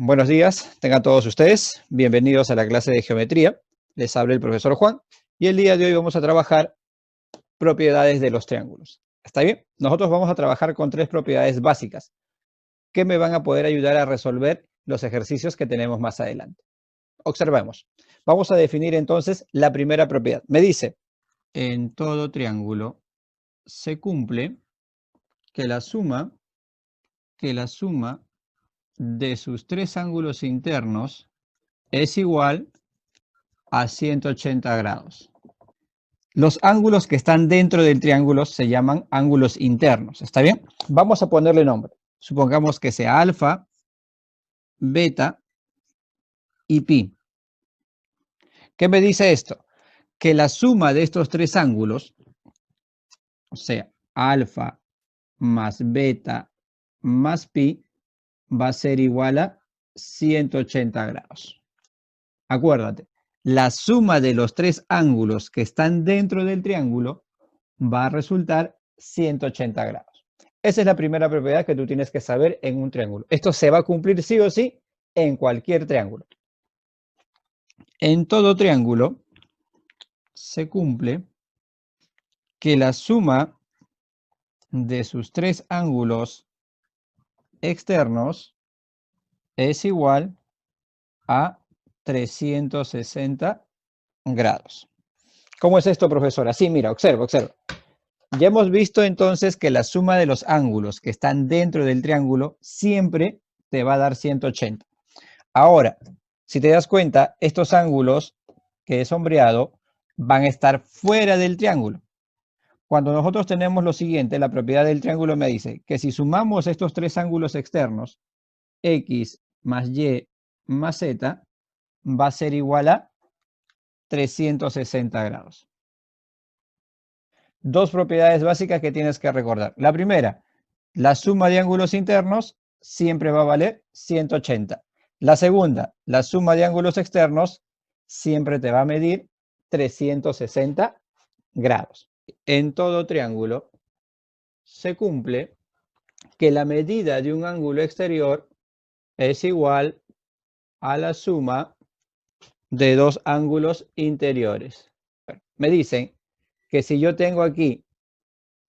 Buenos días, tengan todos ustedes. Bienvenidos a la clase de geometría. Les habla el profesor Juan y el día de hoy vamos a trabajar propiedades de los triángulos. ¿Está bien? Nosotros vamos a trabajar con tres propiedades básicas que me van a poder ayudar a resolver los ejercicios que tenemos más adelante. Observemos. Vamos a definir entonces la primera propiedad. Me dice, en todo triángulo se cumple que la suma de sus tres ángulos internos es igual a 180 grados. Los ángulos que están dentro del triángulo se llaman ángulos internos. ¿Está bien? Vamos a ponerle nombre. Supongamos que sea alfa, beta y pi. ¿Qué me dice esto? Que la suma de estos tres ángulos, o sea, alfa más beta más pi, va a ser igual a 180 grados. Acuérdate, la suma de los tres ángulos que están dentro del triángulo va a resultar 180 grados. Esa es la primera propiedad que tú tienes que saber en un triángulo. Esto se va a cumplir sí o sí en cualquier triángulo. En todo triángulo se cumple que la suma de sus tres ángulos externos es igual a 360 grados. ¿Cómo es esto, profesora? Sí, mira, observa. Ya hemos visto entonces que la suma de los ángulos que están dentro del triángulo siempre te va a dar 180. Ahora, si te das cuenta, estos ángulos que he sombreado van a estar fuera del triángulo. Cuando nosotros tenemos lo siguiente, la propiedad del triángulo me dice que si sumamos estos tres ángulos externos, x más y más z, va a ser igual a 360 grados. Dos propiedades básicas que tienes que recordar. La primera, la suma de ángulos internos siempre va a valer 180. La segunda, la suma de ángulos externos siempre te va a medir 360 grados. En todo triángulo se cumple que la medida de un ángulo exterior es igual a la suma de dos ángulos interiores. Me dicen que si yo tengo aquí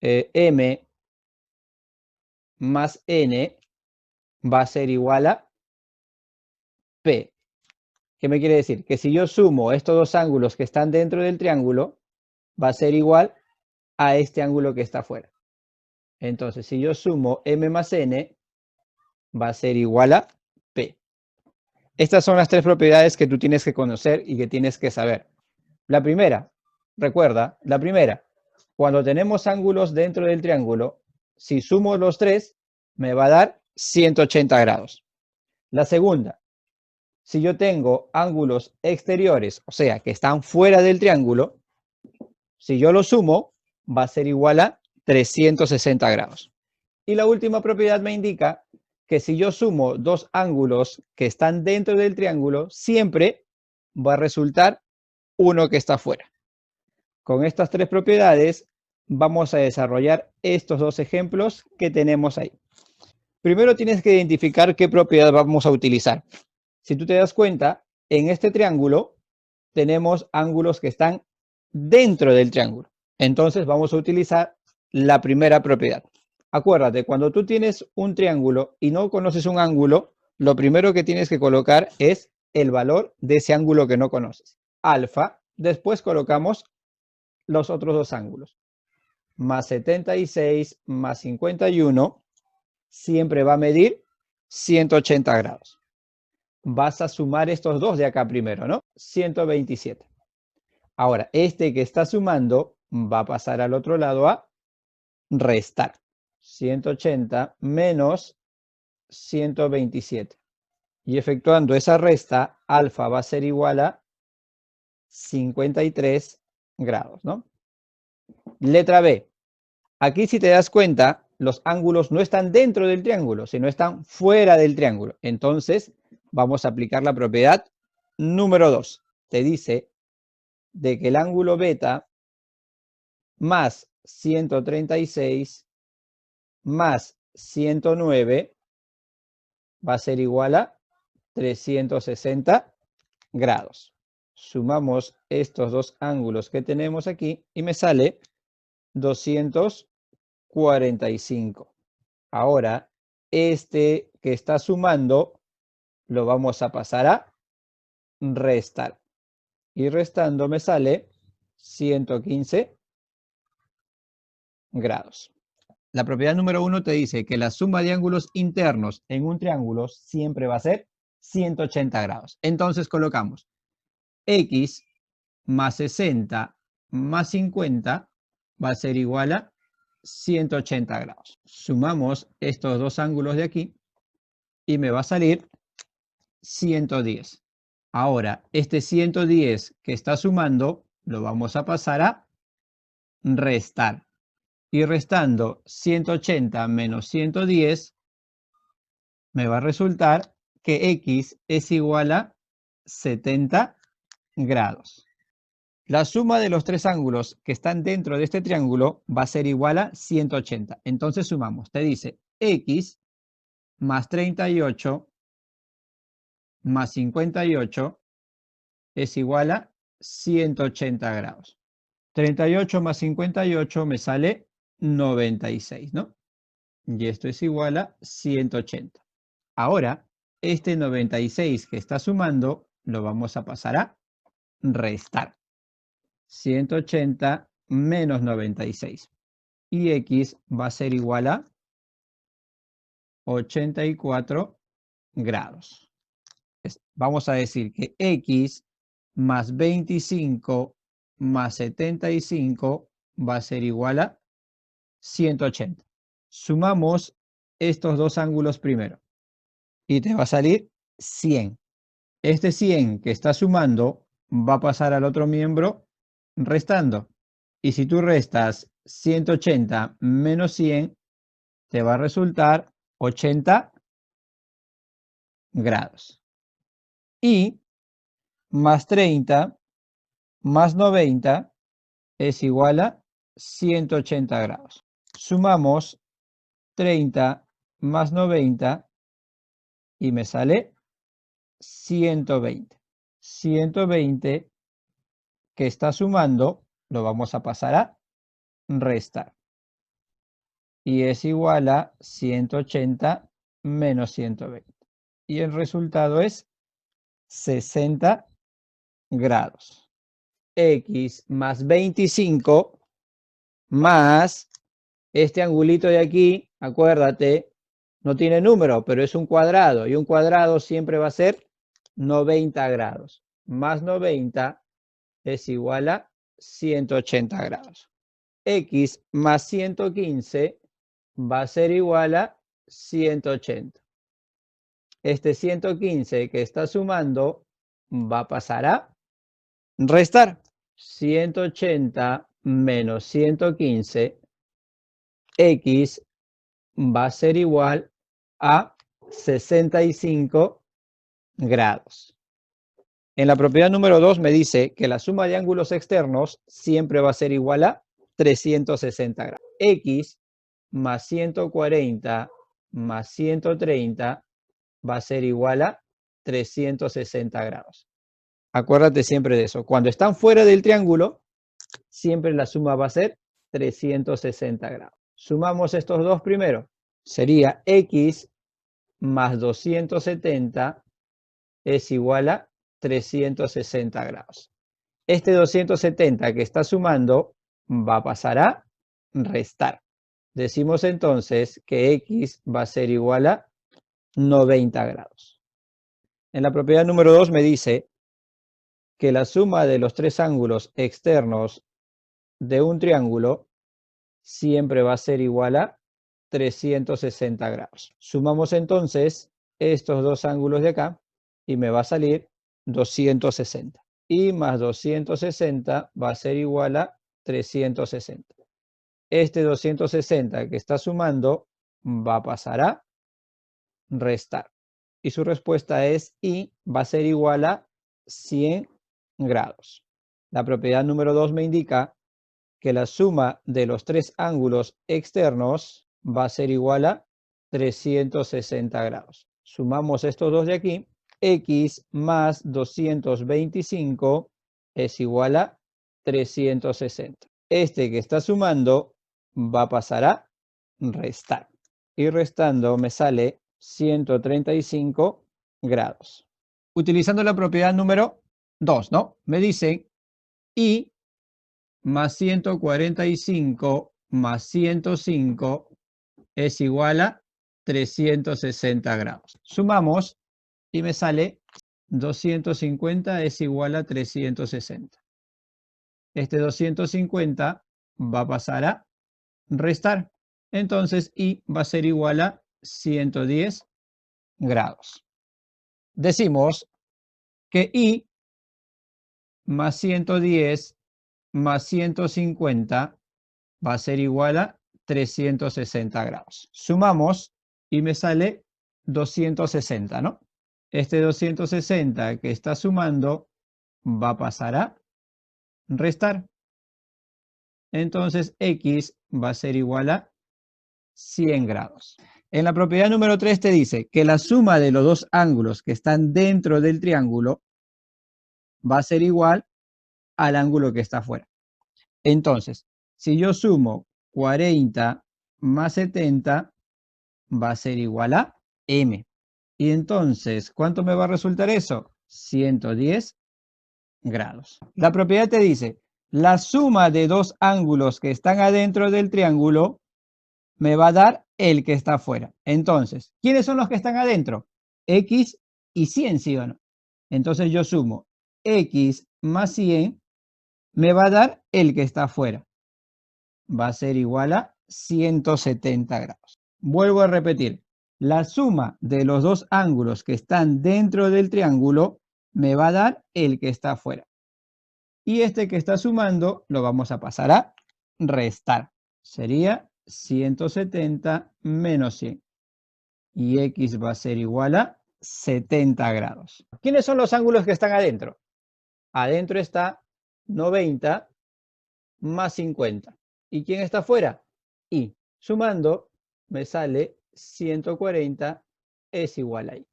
m más n va a ser igual a P. ¿Qué me quiere decir? Que si yo sumo estos dos ángulos que están dentro del triángulo, va a ser igual a este ángulo que está afuera. Entonces, si yo sumo m más n, va a ser igual a P. Estas son las tres propiedades que tú tienes que conocer y que tienes que saber. La primera, recuerda, cuando tenemos ángulos dentro del triángulo, si sumo los tres, me va a dar 180 grados. La segunda, si yo tengo ángulos exteriores, o sea, que están fuera del triángulo, si yo los sumo, va a ser igual a 360 grados. Y la última propiedad me indica que si yo sumo dos ángulos que están dentro del triángulo, siempre va a resultar uno que está fuera. Con estas tres propiedades vamos a desarrollar estos dos ejemplos que tenemos ahí. Primero tienes que identificar qué propiedad vamos a utilizar. Si tú te das cuenta, en este triángulo tenemos ángulos que están dentro del triángulo. Entonces vamos a utilizar la primera propiedad. Acuérdate, cuando tú tienes un triángulo y no conoces un ángulo, lo primero que tienes que colocar es el valor de ese ángulo que no conoces. Alfa, después colocamos los otros dos ángulos. Más 76 más 51 siempre va a medir 180 grados. Vas a sumar estos dos de acá primero, ¿no? 127. Ahora, este que está sumando va a pasar al otro lado a restar. 180 menos 127. Y efectuando esa resta, alfa va a ser igual a 53 grados, ¿no? Letra B. Aquí, si te das cuenta, los ángulos no están dentro del triángulo, sino están fuera del triángulo. Entonces, vamos a aplicar la propiedad número 2. Te dice de que el ángulo beta más 136 más 109 va a ser igual a 360 grados. Sumamos estos dos ángulos que tenemos aquí y me sale 245. Ahora, este que está sumando lo vamos a pasar a restar. Y restando me sale 115 grados. La propiedad número 1 te dice que la suma de ángulos internos en un triángulo siempre va a ser 180 grados. Entonces colocamos x más 60 más 50 va a ser igual a 180 grados. Sumamos estos dos ángulos de aquí y me va a salir 110. Ahora, este 110 que está sumando lo vamos a pasar a restar. Y restando 180 menos 110, me va a resultar que x es igual a 70 grados. La suma de los tres ángulos que están dentro de este triángulo va a ser igual a 180. Entonces sumamos. Te dice x más 38 más 58 es igual a 180 grados. 38 más 58 me sale 96, ¿no? Y esto es igual a 180. Ahora, este 96 que está sumando, lo vamos a pasar a restar. 180 menos 96. Y x va a ser igual a 84 grados. Vamos a decir que x más 25 más 75 va a ser igual a 180. Sumamos estos dos ángulos primero y te va a salir 100. Este 100 que está sumando va a pasar al otro miembro restando. Y si tú restas 180 menos 100, te va a resultar 80 grados. Y más 30 más 90 es igual a 180 grados. Sumamos 30 más 90 y me sale 120. 120 que está sumando lo vamos a pasar a restar. Y es igual a 180 menos 120. Y el resultado es 60 grados. X más 25 más este angulito de aquí, acuérdate, no tiene número, pero es un cuadrado. Y un cuadrado siempre va a ser 90 grados. Más 90 es igual a 180 grados. X más 115 va a ser igual a 180. Este 115 que está sumando va a pasar a restar. 180 menos 115, x va a ser igual a 65 grados. En la propiedad número 2 me dice que la suma de ángulos externos siempre va a ser igual a 360 grados. X más 140 más 130 va a ser igual a 360 grados. Acuérdate siempre de eso. Cuando están fuera del triángulo, siempre la suma va a ser 360 grados. Sumamos estos dos primero. Sería x más 270 es igual a 360 grados. Este 270 que está sumando va a pasar a restar. Decimos entonces que x va a ser igual a 90 grados. En la propiedad número 2 me dice que la suma de los tres ángulos externos de un triángulo siempre va a ser igual a 360 grados. Sumamos entonces estos dos ángulos de acá y me va a salir 260. Y más 260 va a ser igual a 360. Este 260 que está sumando va a pasar a restar. Y su respuesta es y va a ser igual a 100 grados. La propiedad número 2 me indica que la suma de los tres ángulos externos va a ser igual a 360 grados. Sumamos estos dos de aquí x más 225 es igual a 360. Este que está sumando va a pasar a restar. Y restando me sale 135 grados. Utilizando la propiedad número 2, ¿no? Me dicen y más 145 más 105 es igual a 360 grados. Sumamos y me sale 250 es igual a 360. Este 250 va a pasar a restar. Entonces, y va a ser igual a 110 grados. Decimos que y más 110 más 150 va a ser igual a 360 grados. Sumamos y me sale 260, ¿no? Este 260 que está sumando va a pasar a restar. Entonces x va a ser igual a 100 grados. En la propiedad número 3 te dice que la suma de los dos ángulos que están dentro del triángulo va a ser igual al ángulo que está afuera. Entonces, si yo sumo 40 más 70, va a ser igual a m. Y entonces, ¿cuánto me va a resultar eso? 110 grados. La propiedad te dice, la suma de dos ángulos que están adentro del triángulo me va a dar el que está afuera. Entonces, ¿quiénes son los que están adentro? X y 100, ¿sí o no? Entonces yo sumo X más 100, me va a dar el que está afuera. Va a ser igual a 170 grados. Vuelvo a repetir, la suma de los dos ángulos que están dentro del triángulo me va a dar el que está afuera. Y este que está sumando lo vamos a pasar a restar. Sería 170 menos 100. Y x va a ser igual a 70 grados. ¿Quiénes son los ángulos que están adentro? Adentro está 90 más 50. ¿Y quién está afuera? Y sumando me sale 140 es igual a y.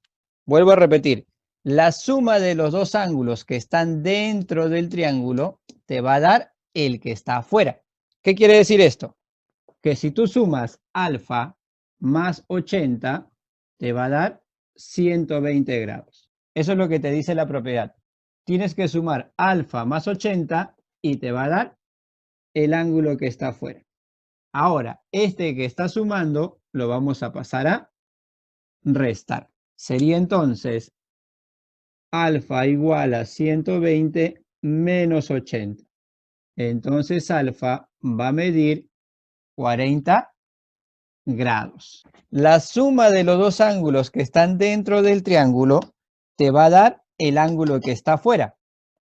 Vuelvo a repetir, la suma de los dos ángulos que están dentro del triángulo te va a dar el que está afuera. ¿Qué quiere decir esto? Que si tú sumas alfa más 80, te va a dar 120 grados. Eso es lo que te dice la propiedad. Tienes que sumar alfa más 80 y te va a dar el ángulo que está afuera. Ahora, este que está sumando lo vamos a pasar a restar. Sería entonces alfa igual a 120 menos 80. Entonces alfa va a medir 40 grados. La suma de los dos ángulos que están dentro del triángulo te va a dar el ángulo que está afuera.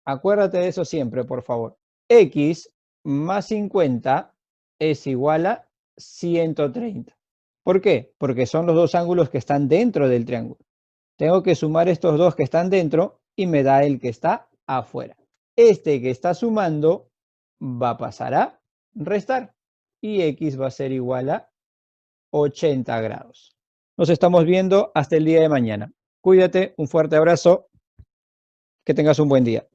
Acuérdate de eso siempre, por favor. X más 50 es igual a 130. ¿Por qué? Porque son los dos ángulos que están dentro del triángulo. Tengo que sumar estos dos que están dentro y me da el que está afuera. Este que está sumando va a pasar a restar y x va a ser igual a 80 grados. Nos estamos viendo hasta el día de mañana. Cuídate, un fuerte abrazo, que tengas un buen día.